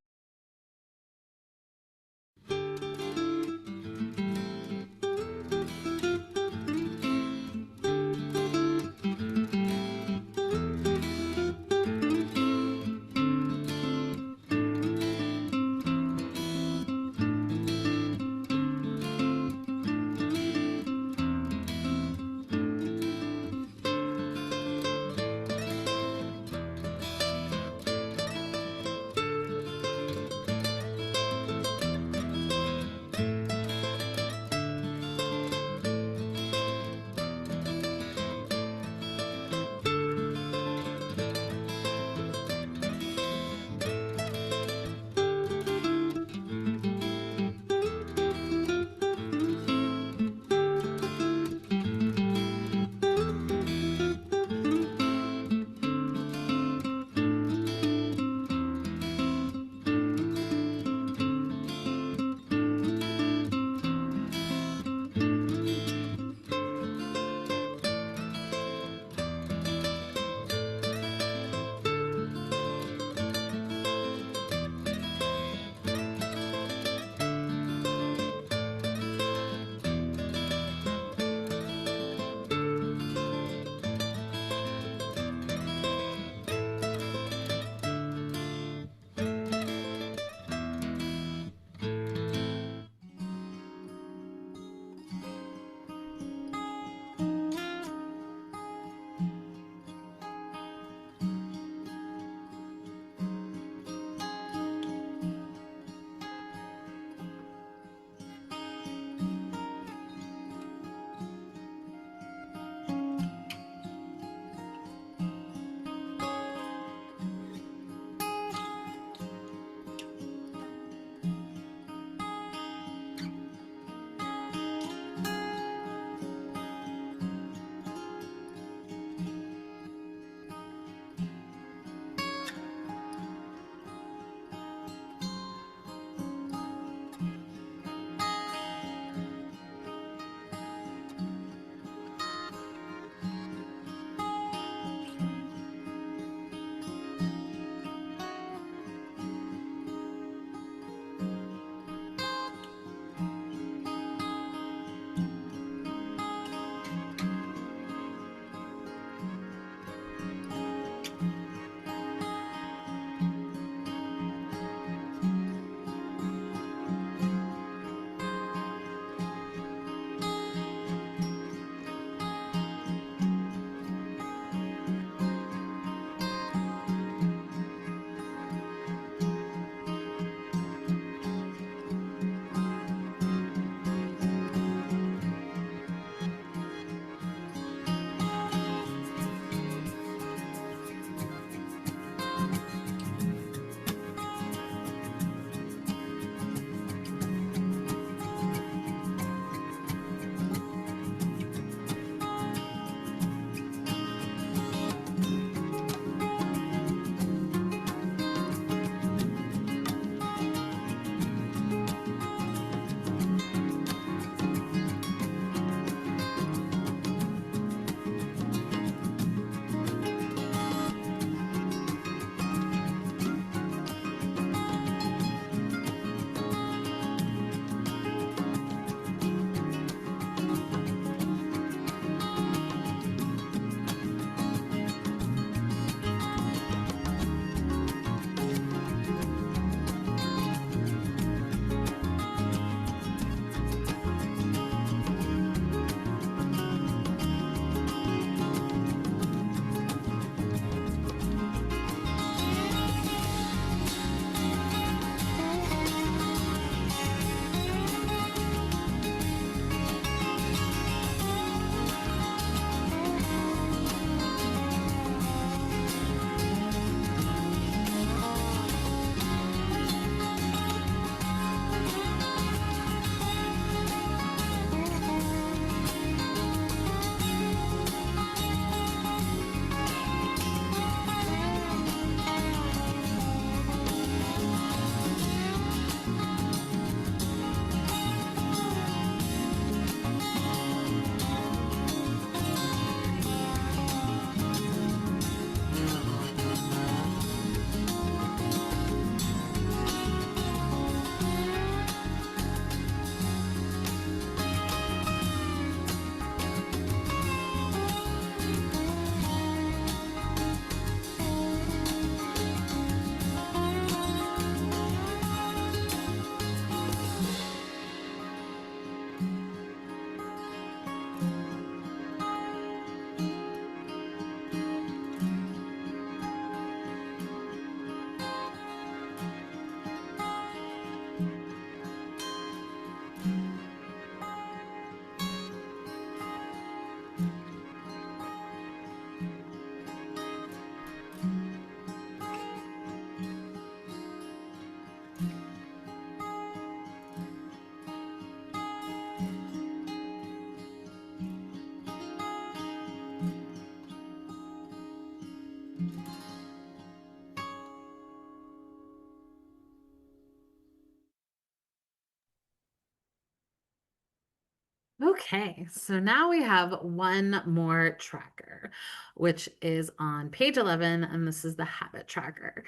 Okay, so now we have one more tracker, which is on page 11, and this is the habit tracker.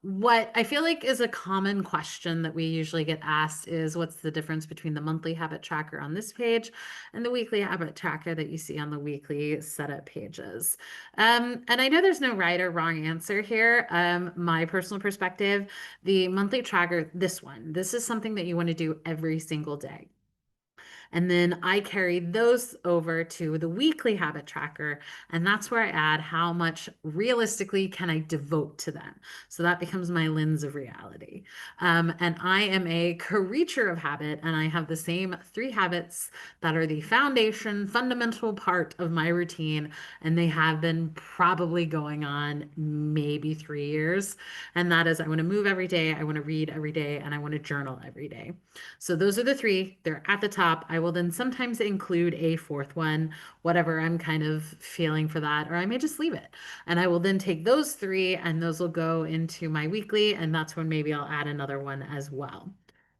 What I feel like is a common question that we usually get asked is what's the difference between the monthly habit tracker on this page and the weekly habit tracker that you see on the weekly setup pages? And I know there's no right or wrong answer here. My personal perspective, the monthly tracker, this is something that you want to do every single day. And then I carry those over to the weekly habit tracker. And that's where I add how much realistically can I devote to them. So that becomes my lens of reality. And I am a creature of habit, and I have the same three habits that are the foundation, fundamental part of my routine. And they have been probably going on maybe 3 years. And that is I want to move every day, I want to read every day, and I want to journal every day. So those are the three. They're at the top. I will then sometimes include a fourth one, whatever I'm kind of feeling for that, or I may just leave it. And I will then take those three and those will go into my weekly, and that's when maybe I'll add another one as well.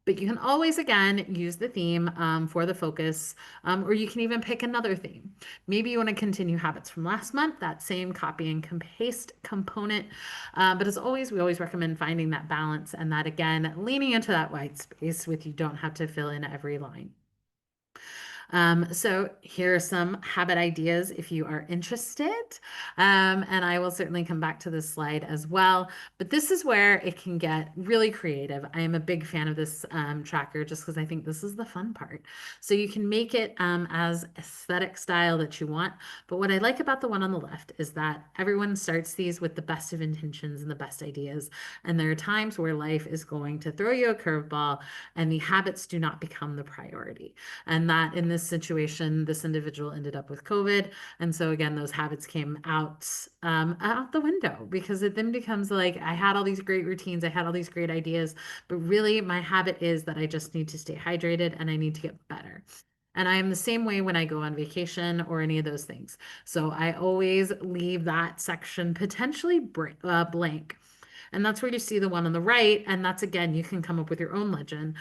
But you can always, again, use the theme for the focus, or you can even pick another theme. Maybe you want to continue habits from last month, that same copy and paste component. But as always, we always recommend finding that balance and that, again, leaning into that white space with you don't have to fill in every line. So here are some habit ideas if you are interested. And I will certainly come back to this slide as well. But this is where it can get really creative. I am a big fan of this tracker just because I think this is the fun part. So you can make it as aesthetic style that you want. But what I like about the one on the left is that everyone starts these with the best of intentions and the best ideas. And there are times where life is going to throw you a curveball and the habits do not become the priority. And that in this situation, this individual ended up with COVID. And so again, those habits came out the window because it then becomes like I had all these great routines, I had all these great ideas, but really my habit is that I just need to stay hydrated and I need to get better. And I am the same way when I go on vacation or any of those things. So I always leave that section potentially blank. And that's where you see the one on the right. And that's again, you can come up with your own legend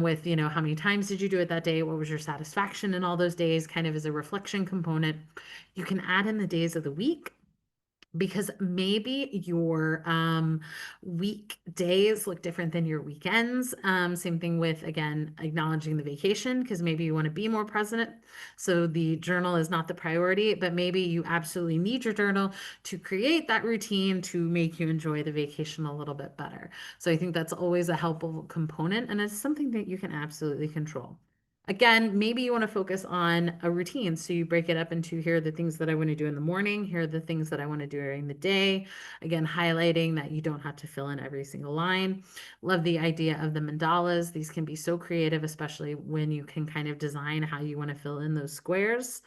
with, how many times did you do it that day? What was your satisfaction in all those days? Kind of as a reflection component. You can add in the days of the week because maybe your weekdays look different than your weekends. Same thing with, again, acknowledging the vacation because maybe you want to be more present. So the journal is not the priority, but maybe you absolutely need your journal to create that routine to make you enjoy the vacation a little bit better. So I think that's always a helpful component, and it's something that you can absolutely control. Again, maybe you want to focus on a routine. So you break it up into here are the things that I want to do in the morning, here are the things that I want to do during the day. Again, highlighting that you don't have to fill in every single line. Love the idea of the mandalas. These can be so creative, especially when you can kind of design how you want to fill in those squares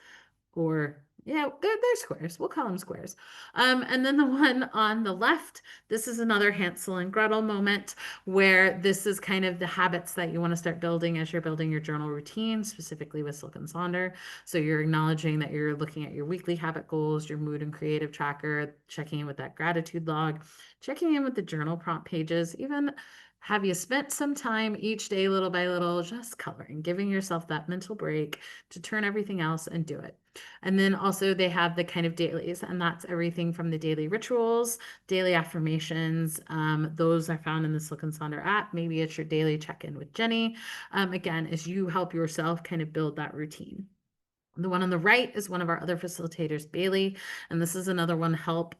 or yeah, they're squares. We'll call them squares. And then the one on the left, this is another Hansel and Gretel moment where this is kind of the habits that you want to start building as you're building your journal routine, specifically with Silk and Sonder. So you're acknowledging that you're looking at your weekly habit goals, your mood and creative tracker, checking in with that gratitude log, checking in with the journal prompt pages, even have you spent some time each day, little by little, just coloring, giving yourself that mental break to turn everything else and do it? And then also they have the kind of dailies, and that's everything from the daily rituals, daily affirmations. Those are found in the Silk and Sonder app. Maybe it's your daily check-in with Jenny. Again, as you help yourself kind of build that routine. The one on the right is one of our other facilitators, Bailey, and this is another one, help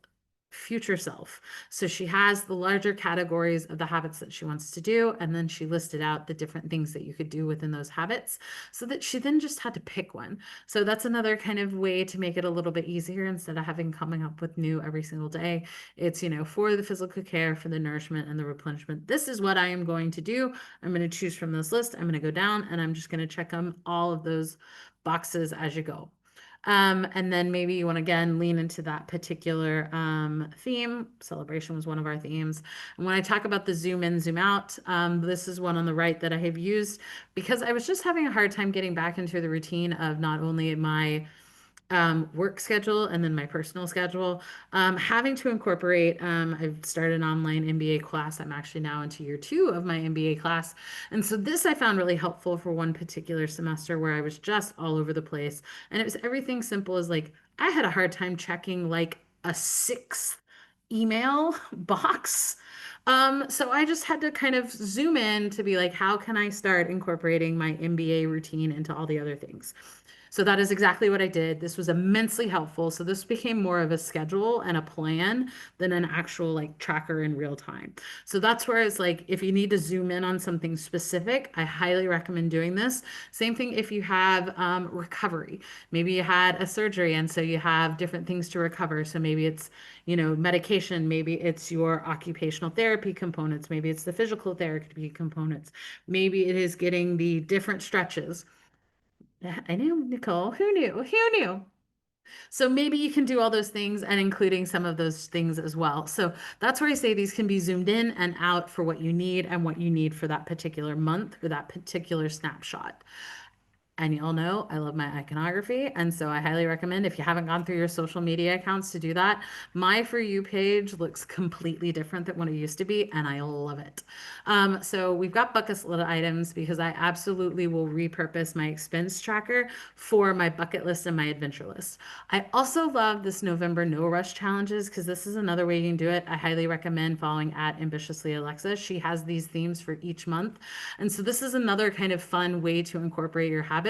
future self. So she has the larger categories of the habits that she wants to do, and then she listed out the different things that you could do within those habits so that she then just had to pick one. So that's another kind of way to make it a little bit easier instead of having coming up with new every single day. It's, for the physical care, for the nourishment and the replenishment. This is what I am going to do. I'm going to choose from this list. I'm going to go down and I'm just going to check them all of those boxes as you go. And then maybe you want to again lean into that particular theme. Celebration was one of our themes. And when I talk about the zoom in, zoom out, this is one on the right that I have used because I was just having a hard time getting back into the routine of not only my work schedule and then my personal schedule. Having to incorporate, I've started an online MBA class. I'm actually now into year two of my MBA class. And so this I found really helpful for one particular semester where I was just all over the place. And it was everything simple as like, I had a hard time checking like a sixth email box. So I just had to kind of zoom in to be like, how can I start incorporating my MBA routine into all the other things? So that is exactly what I did. This was immensely helpful. So this became more of a schedule and a plan than an actual like tracker in real time. So that's where it's like if you need to zoom in on something specific, I highly recommend doing this. Same thing if you have recovery. Maybe you had a surgery and so you have different things to recover. So maybe it's, medication, maybe it's your occupational therapy components, maybe it's the physical therapy components, maybe it is getting the different stretches. I know, Nicole. Who knew? Who knew? So maybe you can do all those things and including some of those things as well. So that's where I say these can be zoomed in and out for what you need and what you need for that particular month or that particular snapshot. And you all know I love my iconography. And so I highly recommend if you haven't gone through your social media accounts to do that, my For You page looks completely different than what it used to be. And I love it. So we've got bucket list items because I absolutely will repurpose my expense tracker for my bucket list and my adventure list. I also love this November no rush challenges because this is another way you can do it. I highly recommend following at Ambitiously Alexa. She has these themes for each month. And so this is another kind of fun way to incorporate your habits.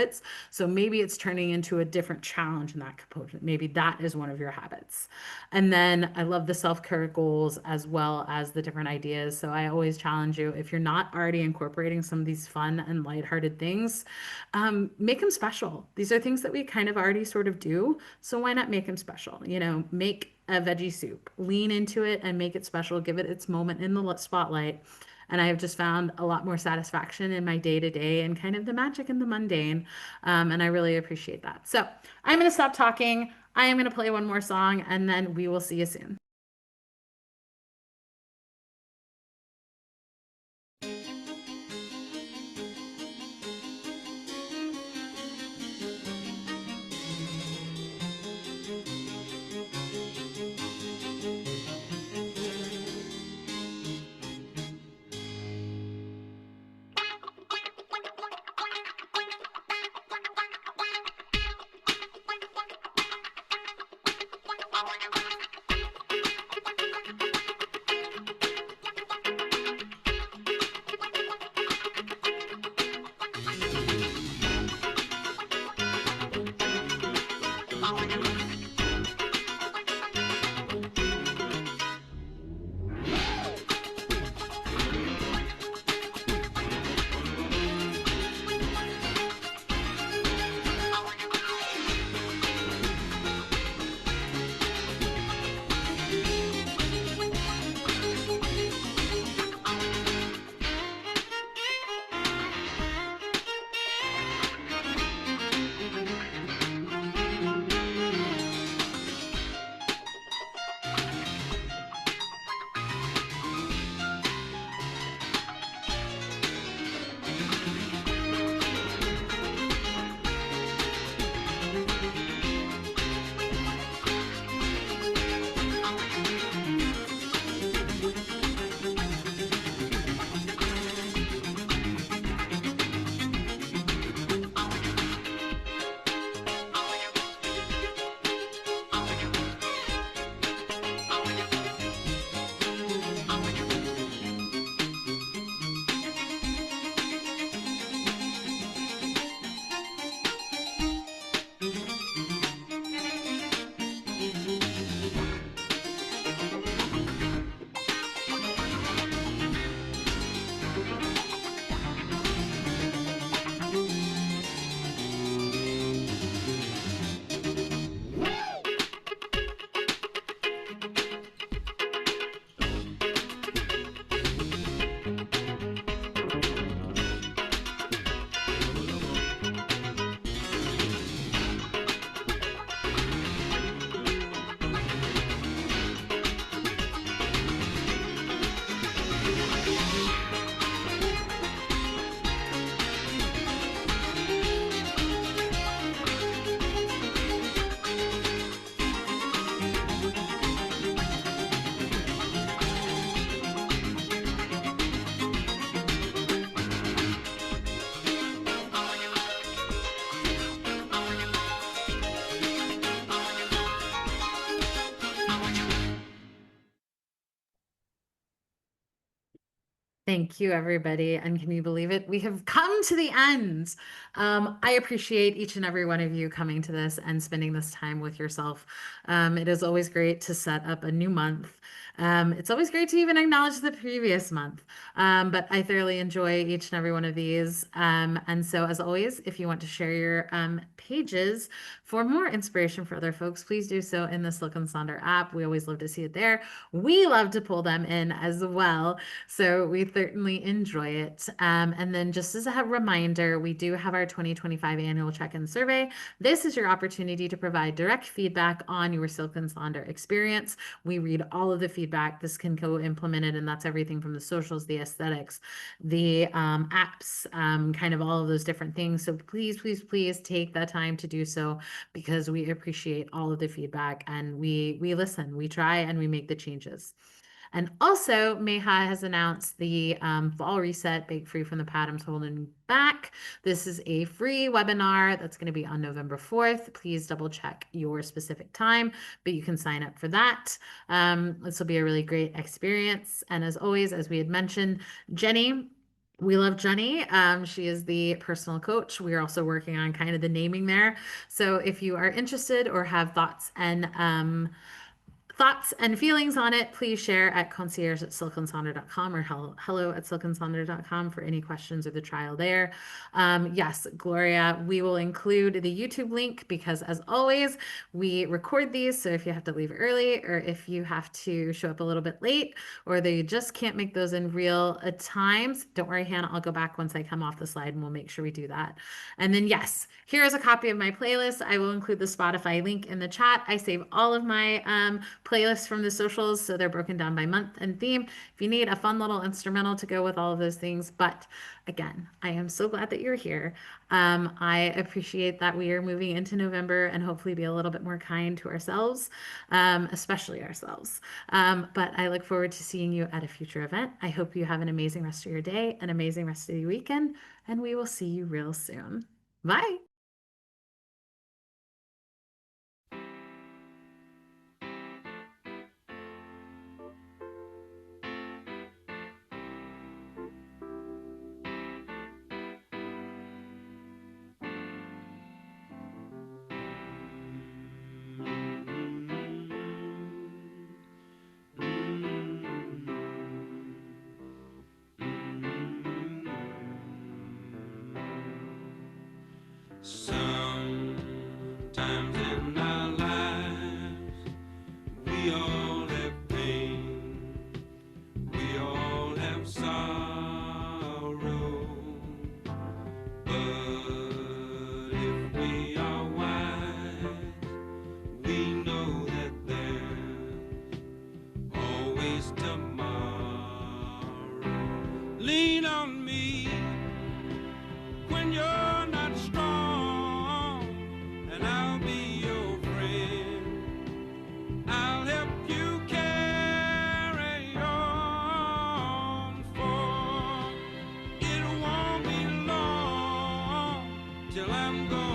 So maybe it's turning into a different challenge in that component. Maybe that is one of your habits. And then I love the self-care goals as well as the different ideas. So I always challenge you, if you're not already incorporating some of these fun and lighthearted things, make them special. These are things that we kind of already sort of do. So why not make them special? Make a veggie soup, lean into it and make it special, give it its moment in the spotlight. And I have just found a lot more satisfaction in my day to day and kind of the magic in the mundane. And I really appreciate that. So I'm going to stop talking. I am going to play one more song and then we will see you soon. Thank you, everybody. And can you believe it? We have come to the end. I appreciate each and every one of you coming to this and spending this time with yourself. It is always great to set up a new month. It's always great to even acknowledge the previous month. But I thoroughly enjoy each and every one of these. And so, as always, if you want to share your pages for more inspiration for other folks, please do so in the Silk and Sonder app. We always love to see it there. We love to pull them in as well. So we certainly enjoy it. And then just as a reminder, we do have our 2025 annual check-in survey. This is your opportunity to provide direct feedback on your Silk and Sonder experience. We read all of the feedback. This can go implemented, and that's everything from the socials, the aesthetics, the apps, kind of all of those different things. So please, please, please take that time to do so because we appreciate all of the feedback and we listen, we try, and we make the changes. And also, Meha has announced the fall reset, Bake Free from the Patterns Holding Back. This is a free webinar that's going to be on November 4th. Please double check your specific time, but you can sign up for that. This will be a really great experience. And as always, as we had mentioned, Jenny, we love Jenny. She is the personal coach. We are also working on kind of the naming there. So if you are interested or have thoughts and feelings on it, please share at concierge@silkandsonder.com or hello@silkandsonder.com for any questions or the trial there. Yes, Gloria, we will include the YouTube link because, as always, we record these. So if you have to leave early or if you have to show up a little bit late or they just can't make those in real times, don't worry, Hannah, I'll go back once I come off the slide and we'll make sure we do that. And then, yes, here is a copy of my playlist. I will include the Spotify link in the chat. I save all of my playlists from the socials, so they're broken down by month and theme. If you need a fun little instrumental to go with all of those things. But again, I am so glad that you're here. I appreciate that we are moving into November and hopefully be a little bit more kind to ourselves, especially ourselves. But I look forward to seeing you at a future event. I hope you have an amazing rest of your day, an amazing rest of the weekend, and we will see you real soon. Bye. Sometimes in our lives, we all have pain, we all have sorrow. But if we are wise, we know that there's always tomorrow. Lean on me when you're not strong, and I'll be your friend. I'll help you carry on, for it won't be long till I'm gone.